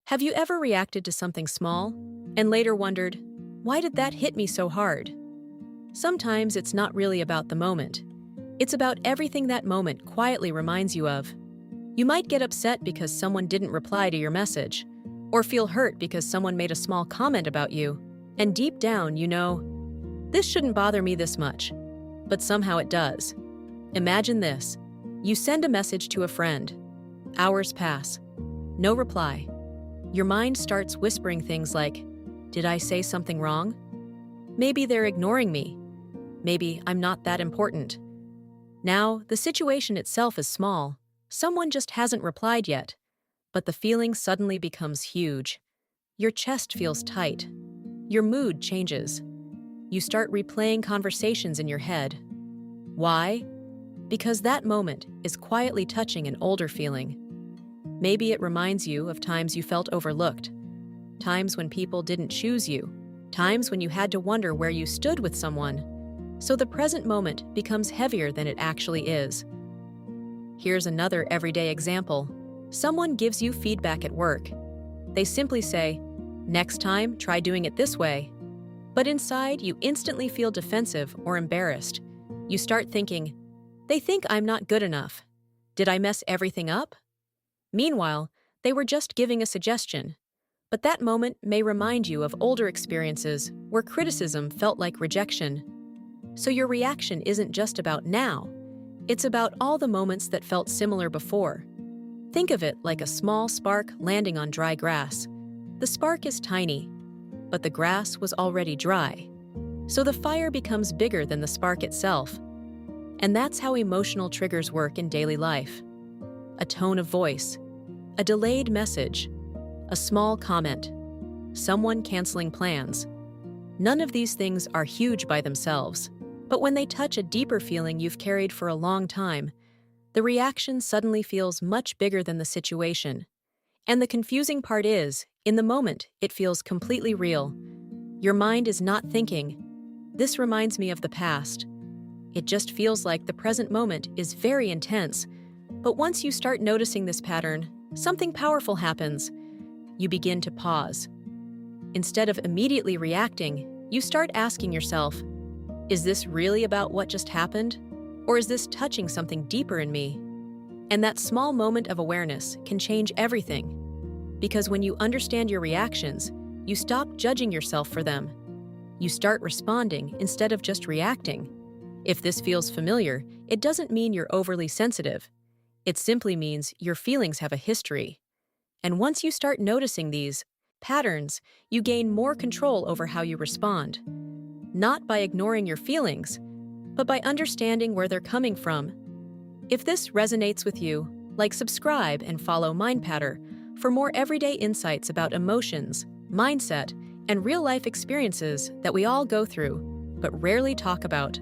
Have you ever reacted to something small and later wondered, why did that hit me so hard? Sometimes it's not really about the moment. It's about everything that moment quietly reminds you of. You might get upset because someone didn't reply to your message, or feel hurt because someone made a small comment about you, and deep down you know, this shouldn't bother me this much, but somehow it does. Imagine this. You send a message to a friend. Hours pass. No reply. Your mind starts whispering things like, did I say something wrong? Maybe they're ignoring me. Maybe I'm not that important. Now, the situation itself is small. Someone just hasn't replied yet. But the feeling suddenly becomes huge. Your chest feels tight. Your mood changes. You start replaying conversations in your head. Why? Because that moment is quietly touching an older feeling. Maybe it reminds you of times you felt overlooked, times when people didn't choose you, times when you had to wonder where you stood with someone. So the present moment becomes heavier than it actually is. Here's another everyday example. Someone gives you feedback at work. They simply say, next time, try doing it this way. But inside, you instantly feel defensive or embarrassed. You start thinking, they think I'm not good enough. Did I mess everything up? Meanwhile, they were just giving a suggestion. But that moment may remind you of older experiences where criticism felt like rejection. So your reaction isn't just about now. It's about all the moments that felt similar before. Think of it like a small spark landing on dry grass. The spark is tiny, but the grass was already dry. So the fire becomes bigger than the spark itself. And that's how emotional triggers work in daily life. A tone of voice, a delayed message, a small comment, someone canceling plans. None of these things are huge by themselves, but when they touch a deeper feeling you've carried for a long time, the reaction suddenly feels much bigger than the situation. And the confusing part is, in the moment, it feels completely real. Your mind is not thinking, this reminds me of the past. It just feels like the present moment is very intense. But once you start noticing this pattern, something powerful happens. You begin to pause. Instead of immediately reacting, you start asking yourself, is this really about what just happened? Or is this touching something deeper in me? And that small moment of awareness can change everything. Because when you understand your reactions, you stop judging yourself for them. You start responding instead of just reacting. If this feels familiar, it doesn't mean you're overly sensitive. It simply means your feelings have a history. And once you start noticing these patterns, you gain more control over how you respond. Not by ignoring your feelings, but by understanding where they're coming from. If this resonates with you, subscribe and follow MindPattern for more everyday insights about emotions, mindset, and real-life experiences that we all go through, but rarely talk about.